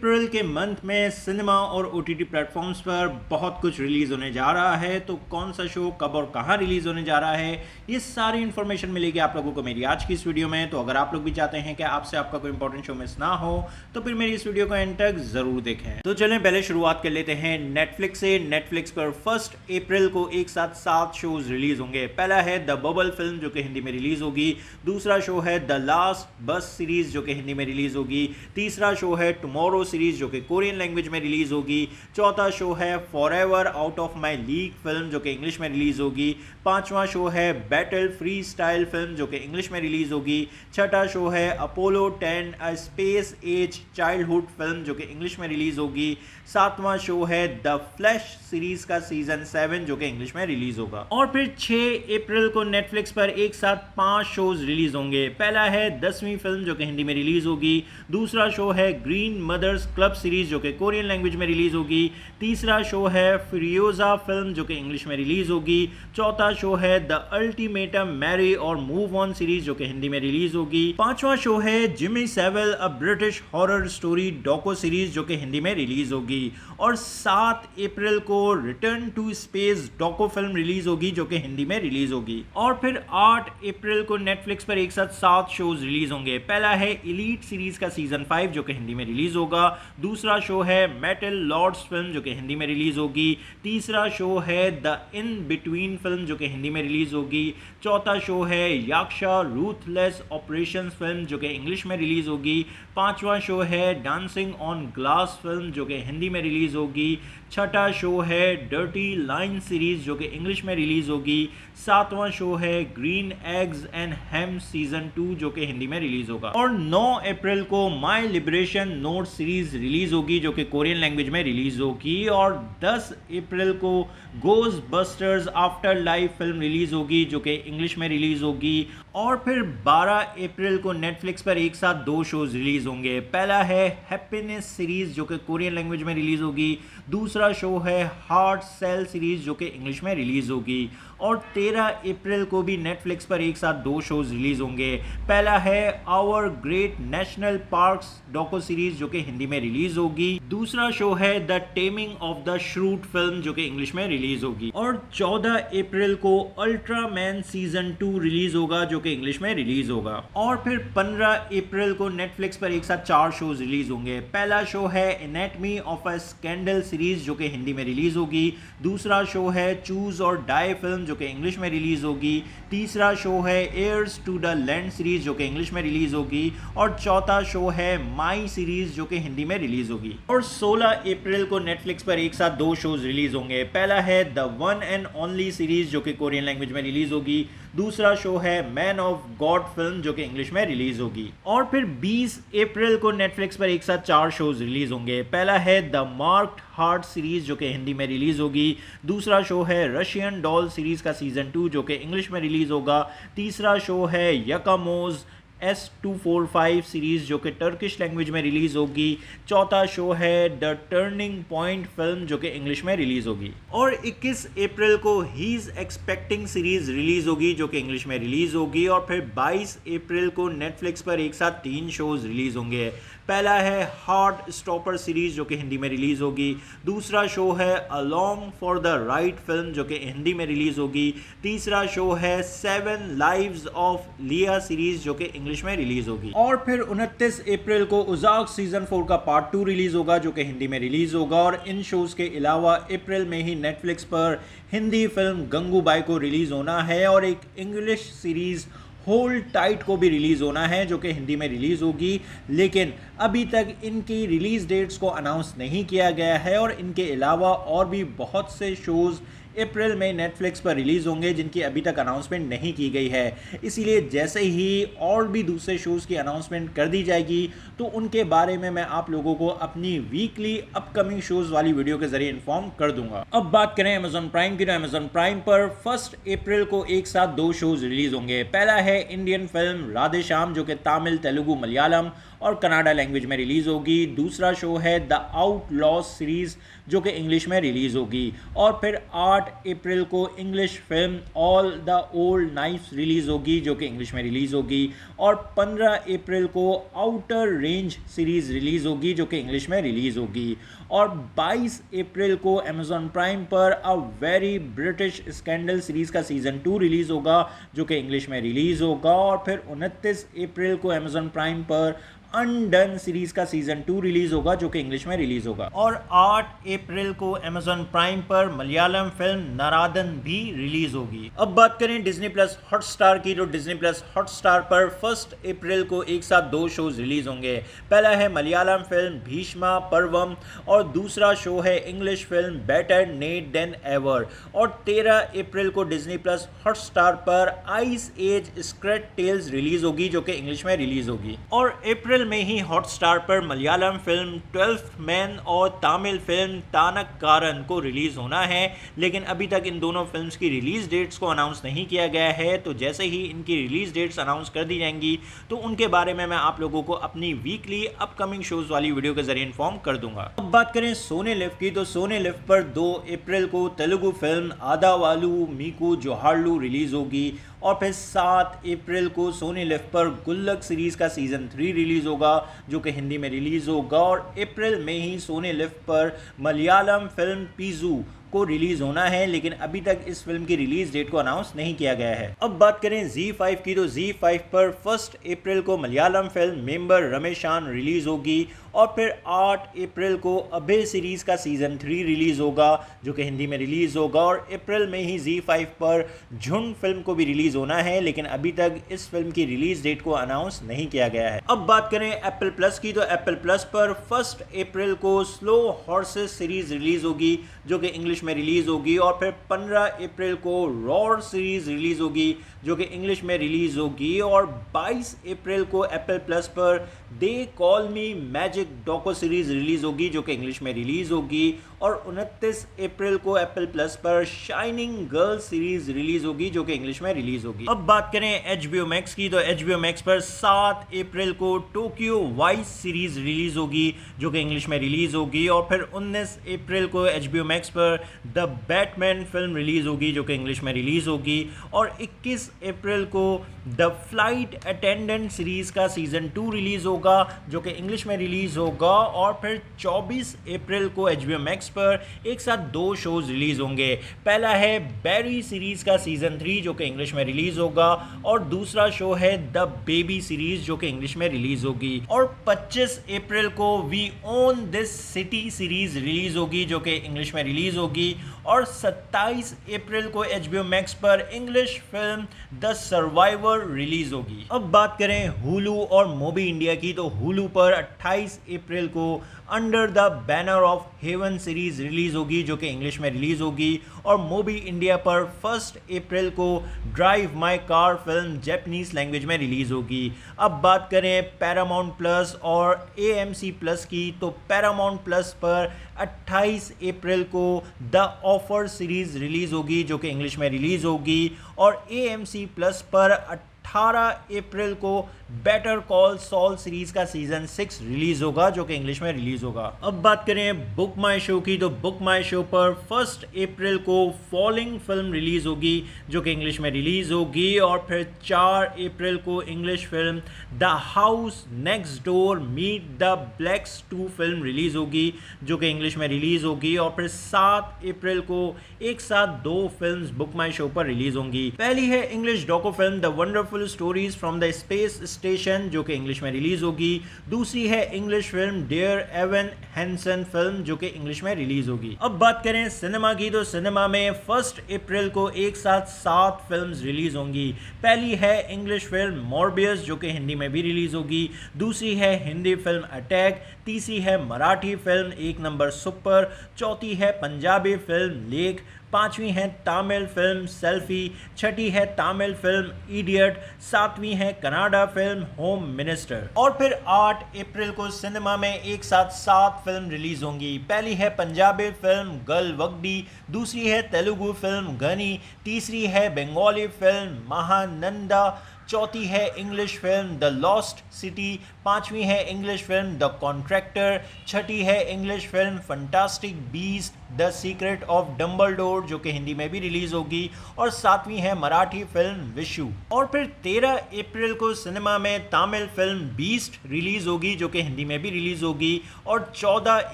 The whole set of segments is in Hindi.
अप्रैल के मंथ में सिनेमा और ओटीटी प्लेटफॉर्म्स पर बहुत कुछ रिलीज होने जा रहा है। तो कौन सा शो कब और कहां रिलीज होने जा रहा है, ये सारी इन्फॉर्मेशन मिलेगी आप लोगों को मेरी आज की इस वीडियो में। तो अगर आप लोग भी चाहते हैं कि आपसे आपका कोई इंपॉर्टेंट शो मिस ना हो तो फिर मेरी इस वीडियो को एंड तक जरूर देखें। तो चलें पहले शुरुआत कर लेते हैं नेटफ्लिक्स से। नेटफ्लिक्स पर 1 अप्रैल को एक साथ 7 शोज रिलीज होंगे। पहला है द बबल फिल्म जो कि हिंदी में रिलीज होगी। दूसरा शो है द लास्ट बस सीरीज जो कि हिंदी में रिलीज होगी। तीसरा शो है टुमारो सीरीज जो कि कोरियन लैंग्वेज में रिलीज होगी। चौथा शो है forever out of my league film जो कि इंग्लिश में रिलीज होगी। पांचवा शो है बैटल फ्री स्टाइल फिल्म जो कि इंग्लिश में रिलीज होगी। छठा शो है Apollo 10 a space age childhood film जो कि इंग्लिश में रिलीज होगी। सातवां शो है द फ्लैश सीरीज का सीजन 7 जो कि इंग्लिश में रिलीज होगा। और फिर 6 अप्रैल को नेटफ्लिक्स पर एक साथ 5 शोज रिलीज होंगे। पहला है 10वीं फिल्म जो कि हिंदी में रिलीज होगी। दूसरा शो है ग्रीन मदर्स क्लब सीरीज जो कि कोरियन लैंग्वेज में रिलीज होगी। तीसरा शो है फ्यूरियोसा फिल्म जो कि इंग्लिश में रिलीज होगी। चौथा शो है द अल्टीमेटम मैरी और मूव ऑन सीरीज जो कि हिंदी में रिलीज होगी। पांचवा शो है Jimmy Savile a British horror story docu series जो कि हिंदी में रिलीज होगी। और 7 अप्रैल को return to space docu film release होगी जो कि हिंदी में रिलीज होगी। और फिर 8 अप्रैल को नेटफ्लिक्स पर एक साथ 7 शोज रिलीज होंगे। पहला है एलीट सीरीज का सीजन 5 जो कि हिंदी में रिलीज होगा। दूसरा शो है मेटल लॉर्ड्स फिल्म जो कि हिंदी में रिलीज होगी। तीसरा शो है द इन बिटवीन फिल्म जो कि हिंदी में रिलीज होगी। चौथा शो है याक्षा रूथलेस ऑपरेशंस फिल्म जो कि इंग्लिश में रिलीज होगी। पांचवा शो है डांसिंग ऑन ग्लास फिल्म जो कि हिंदी में रिलीज होगी। छठा शो है डर्टी लाइन सीरीज जो कि इंग्लिश में रिलीज होगी। सातवां शो है green eggs and ham season 2 जो कि हिंदी में रिलीज होगा। और 9 अप्रैल को my liberation note series release होगी जो कि कोरियन लैंग्वेज में रिलीज होगी। और 10 अप्रैल को गोस्टबस्टर्स आफ्टर लाइफ फिल्म रिलीज होगी जो कि इंग्लिश में रिलीज होगी। और फिर 12 अप्रैल को नेटफ्लिक्स पर एक साथ 2 शोज रिलीज होंगे। पहला है हैप्पीनेस सीरीज जो कि कोरियन लैंग्वेज में रिलीज होगी। दूसरा शो है हार्ट सेल सीरीज जो कि इंग्लिश में रिलीज होगी। और 13 अप्रैल को भी नेटफ्लिक्स पर एक साथ 2 शोज रिलीज होंगे। पहला है our great national parks docu series जो कि हिंदी में रिलीज होगी। दूसरा शो है the taming of the shrew film जो कि इंग्लिश में रिलीज होगी। और 14 अप्रैल को अल्ट्रामैन सीजन 2 रिलीज होगा जो कि इंग्लिश में रिलीज होगा। और फिर 15 अप्रैल को नेटफ्लिक्स पर एक साथ 4 शोज रिलीज होंगे। पहला शो है anatomy of a scandal series जो कि हिंदी में रिलीज होगी। दूसरा शो है चूज और डाई फिल्म जो कि इंग्लिश में रिलीज होगी। तीसरा शो है heirs to the land series जो कि इंग्लिश में रिलीज होगी। और चौथा शो है माई सीरीज जो कि हिंदी में रिलीज होगी। और 16 अप्रैल को नेटफ्लिक्स पर एक साथ 2 शोज रिलीज होंगे। पहला है the one and only series जो कि कोरियन लैंग्वेज में रिलीज होगी। दूसरा शो है मैन ऑफ गॉड फिल्म जो कि इंग्लिश में रिलीज होगी। और फिर 20 अप्रैल को नेटफ्लिक्स पर एक साथ 4 शोज रिलीज होंगे। पहला है द मार्क्ड हार्ट सीरीज जो कि हिंदी में रिलीज होगी। दूसरा शो है रशियन डॉल सीरीज का सीजन 2 जो कि इंग्लिश में रिलीज होगा। तीसरा शो है यकामोज S245 सीरीज जो कि टर्किश लैंग्वेज में रिलीज होगी। चौथा शो है द टर्निंग पॉइंट फिल्म जो कि इंग्लिश में रिलीज होगी। और 21 अप्रैल को he is expecting series release होगी जो कि इंग्लिश में रिलीज होगी। और फिर 22 अप्रैल को नेटफ्लिक्स पर एक साथ 3 शोज रिलीज होंगे। पहला है हार्ट स्टॉपर सीरीज जो कि हिंदी में रिलीज होगी। दूसरा शो है along for the right film जो कि हिंदी में रिलीज होगी। तीसरा शो है 7 लाइव्स ऑफ लिया सीरीज जो कि इंग्लिश में रिलीज होगी। और फिर 29 अप्रैल को उजाक सीजन 4 का पार्ट 2 रिलीज होगा जो कि हिंदी में रिलीज होगा। और इन शोज के अलावा अप्रैल में ही नेटफ्लिक्स पर हिंदी फिल्म गंगूबाई को रिलीज होना है। और एक इंग्लिश सीरीज होल्ड टाइट को भी रिलीज होना है जो कि हिंदी में रिलीज होगी। लेकिन अभी तक इनकी रिलीज डेट्स को अनाउंस नहीं किया गया है। और इनके अलावा और भी बहुत से शोज अप्रैल में नेटफ्लिक्स पर रिलीज होंगे जिनकी अभी तक अनाउंसमेंट नहीं की गई है। इसीलिए जैसे ही और भी दूसरे शोज की अनाउंसमेंट कर दी जाएगी तो उनके बारे में मैं आप लोगों को अपनी वीकली अपकमिंग शोज वाली वीडियो के जरिए इन्फॉर्म कर दूंगा। अब बात करें अमेजॉन प्राइम की, तो अमेजॉन प्राइम पर 1 अप्रैल को एक साथ 2 शोज रिलीज होंगे। पहला है इंडियन फिल्म राधे श्याम जो कि तमिल, तेलुगु, मलयालम और कनाडा लैंग्वेज में रिलीज होगी। दूसरा शो है द आउटलॉज सीरीज जो कि इंग्लिश में रिलीज होगी। और फिर 8 अप्रैल को English film all the old knifes release होगी जो कि इंग्लिश में रिलीज होगी। और 15 अप्रैल को आउटर रेंज सीरीज रिलीज होगी जो कि इंग्लिश में रिलीज होगी। और 22 अप्रैल को अमेजॉन प्राइम पर a very British scandal series का सीजन 2 रिलीज होगा जो कि इंग्लिश में रिलीज होगा। और फिर 29 अप्रैल को अमेजॉन प्राइम पर अनडन सीरीज का सीजन 2 रिलीज होगा जो कि इंग्लिश में रिलीज होगा। और 8 अप्रैल को अमेजॉन प्राइम पर मलयालम फिल्म नारादन भी रिलीज होगी। अब बात करें डिज्नी प्लस हॉटस्टार की, तो डिज्नी प्लस हॉटस्टार पर 1 अप्रैल को एक साथ 2 शोज रिलीज होंगे। पहला है मलयालम फिल्म भीष्मा पर्वम और दूसरा शो है English film better net then ever. और 13 अप्रैल को डिज्नी प्लस हॉटस्टार पर आइस एज स्क्रेड टेल्स रिलीज होगी जो कि इंग्लिश में रिलीज होगी। और अप्रैल में ही हॉटस्टार पर मलयालम फिल्म 12th मैन और तमिल फिल्म तानक्कारन को रिलीज होना है, लेकिन अभी तक इन दोनों फिल्म्स की रिलीज डेट्स को अनाउंस नहीं किया गया है। तो जैसे ही इनकी रिलीज डेट्स अनाउंस कर दी जाएंगी तो उनके बारे में मैं आप लोगों को अपनी वीकली अपकमिंग शोज वाली वीडियो के जरिए इन्फॉर्म कर दूंगा। अब बात करें सोनी लिव की, तो सोनी लिव पर 2 अप्रैल को तेलुगु फिल्म आदावालू मीकू जोहार्लू रिलीज होगी। और फिर 7 अप्रैल को सोनी लिव पर गुल्लक सीरीज का सीजन 3 रिलीज होगा जो कि हिंदी में रिलीज होगा। और अप्रैल में ही सोनी लिव पर मलयालम फिल्म पीजू को रिलीज होना है, लेकिन अभी तक इस फिल्म की रिलीज डेट को अनाउंस नहीं किया गया है। अब बात करें Z5 की, तो Z5 पर 1 अप्रैल को मलयालम फिल्म मेंबर रमेशान रिलीज होगी। और फिर 8 अप्रैल को अभय सीरीज का सीजन 3 रिलीज होगा जो कि हिंदी में रिलीज होगा। और अप्रैल में ही Z5 पर झुंड फिल्म को भी रिलीज होना है, लेकिन अभी तक इस फिल्म की रिलीज डेट को अनाउंस नहीं किया गया है। अब बात करें एप्पल प्लस की, तो एप्पल प्लस पर 1 अप्रैल को स्लो हॉर्सेस सीरीज रिलीज होगी जो कि इंग्लिश में रिलीज होगी। और फिर 15 अप्रैल को रॉर सीरीज रिलीज होगी जो कि इंग्लिश में रिलीज होगी। और 22 अप्रैल को एप्पल प्लस पर they call me magic docu series release होगी जो कि इंग्लिश में रिलीज होगी। और 29 अप्रैल को एप्पल प्लस पर शाइनिंग गर्ल सीरीज रिलीज होगी जो कि इंग्लिश में रिलीज होगी। अब बात करें HBO मैक्स की, तो HBO मैक्स पर 7 अप्रैल को टोक्यो वाइस सीरीज रिलीज होगी जो कि इंग्लिश में रिलीज होगी। और फिर 19 अप्रैल को HBO मैक्स पर द बैटमैन फिल्म रिलीज होगी जो कि इंग्लिश में रिलीज होगी। और 21 अप्रैल को द फ्लाइट अटेंडेंट सीरीज का सीजन 2 रिलीज होगा जो कि इंग्लिश में रिलीज होगा। और फिर 24 अप्रैल को HBO मैक्स पर एक साथ 2 शोज रिलीज होंगे। पहला है बैरी सीरीज का सीजन 3 जो कि इंग्लिश में रिलीज होगा। और दूसरा शो है द बेबी सीरीज जो कि इंग्लिश में रिलीज होगी। और 25 अप्रैल को we own this city series release होगी जो कि इंग्लिश में रिलीज होगी। और 27 अप्रैल को HBO मैक्स पर English film the survivor release होगी। अब बात करें हुलू और मोबी इंडिया की, तो हुलू पर 28 अप्रैल को under the banner of haven series release होगी जो कि इंग्लिश में रिलीज होगी। और मोबी इंडिया पर 1 अप्रैल को drive my car film Japanese language में रिलीज होगी। अब बात करें पैरामाउंट प्लस और AMC प्लस की, तो पैरामाउंट प्लस पर 28 अप्रैल को द ऑफर सीरीज रिलीज होगी जो कि इंग्लिश में रिलीज होगी। और AMC प्लस पर 18 अप्रैल को बेटर कॉल सॉल सीरीज का सीजन 6 रिलीज होगा जो कि इंग्लिश में रिलीज होगा। अब बात करें बुक माई शो की, तो बुक माई शो पर 1 अप्रैल को फॉलिंग फिल्म रिलीज होगी जो कि इंग्लिश में रिलीज होगी। और फिर 4 अप्रैल को English film the house next door meet the blacks 2 film release होगी जो कि इंग्लिश में रिलीज होगी। और फिर 7 अप्रैल को एक साथ 2 फिल्म्स बुक माई शो पर रिलीज होंगी। पहली है English docu film the wonderful stories from the space station जो कि इंग्लिश में रिलीज होगी। दूसरी है English film dear Evan Hansen film जो कि इंग्लिश में रिलीज होगी। अब बात करें सिनेमा की, तो सिनेमा में 1 अप्रैल को एक साथ 7 फिल्म्स रिलीज होंगी। पहली है इंग्लिश फिल्म मॉर्बियस जो कि हिंदी में भी रिलीज होगी। दूसरी है हिंदी फिल्म अटैक। तीसरी है मराठी फिल्म एक नंबर सुपर। चौथी है पंजाबी फिल्म लेक। पांचवी है तमिल फिल्म सेल्फी। छठी है तमिल फिल्म इडियट। सातवीं है कनाडा फिल्म होम मिनिस्टर। और फिर 8 अप्रैल को सिनेमा में एक साथ 7 फिल्म रिलीज होंगी। पहली है पंजाबी फिल्म गल वगडी। दूसरी है तेलुगु फिल्म गनी। तीसरी है बंगाली फिल्म महानंदा। चौथी है English film the lost city, पांचवी है इंग्लिश फिल्म द कॉन्ट्रैक्टर, छठी है English film fantastic beast the secret of Dumbledore जो कि हिंदी में भी रिलीज होगी, और सातवीं है मराठी फिल्म विशु। और फिर 13 अप्रैल को सिनेमा में तमिल फिल्म बीस्ट रिलीज होगी जो कि हिंदी में भी रिलीज होगी, और 14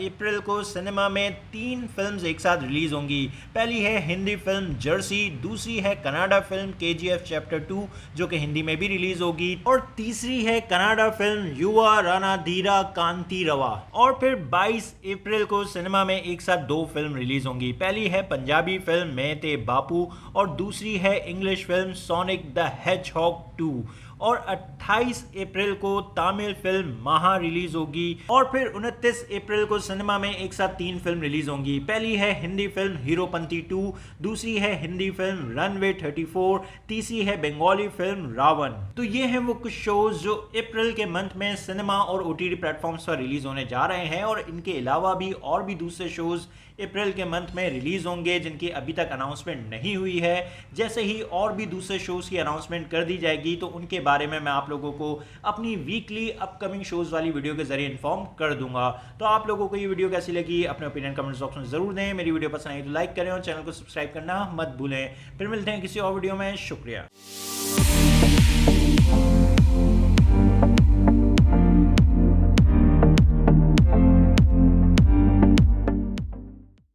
अप्रैल को सिनेमा में 3 फिल्म्स एक साथ रिलीज होंगी। पहली है हिंदी फिल्म जर्सी, दूसरी है कनाडा फिल्म KGF चैप्टर 2 जो कि हिंदी में भी रिलीज होगी, और तीसरी है कनाडा फिल्म युवा रणधीरा कांतिरवा। और फिर 22 अप्रैल को सिनेमा में एक साथ 2 फिल्म रिलीज होंगी। पहली है पंजाबी फिल्म मैं ते बापू, और दूसरी है English film sonic the hedgehog 2। और 28 अप्रैल को तमिल फिल्म महा रिलीज होगी, और फिर 29 अप्रैल को सिनेमा में एक साथ 3 फिल्म रिलीज होंगी। पहली है हिंदी फिल्म हीरोपंती 2, दूसरी है हिंदी फिल्म रनवे 34, तीसरी है बंगाली फिल्म रावण। तो ये हैं वो कुछ शोज जो अप्रैल के मंथ में सिनेमा और OTT प्लेटफॉर्म्स पर रिलीज होने जा रहे हैं, और इनके अलावा भी और भी दूसरे शोज अप्रैल के मंथ में रिलीज होंगे जिनकी अभी तक अनाउंसमेंट नहीं हुई है। जैसे ही और भी दूसरे शोज की अनाउंसमेंट कर दी जाएगी तो उनके बारे में मैं आप लोगों को अपनी वीकली अपकमिंग शोज वाली वीडियो के जरिए इन्फॉर्म कर दूंगा। तो आप लोगों को ये वीडियो कैसी लगी अपने ओपिनियन कमेंट बॉक्स में जरूर दें। मेरी वीडियो पसंद आई तो लाइक करें और चैनल को सब्सक्राइब करना मत भूलें। फिर मिलते हैं किसी और वीडियो में। शुक्रिया।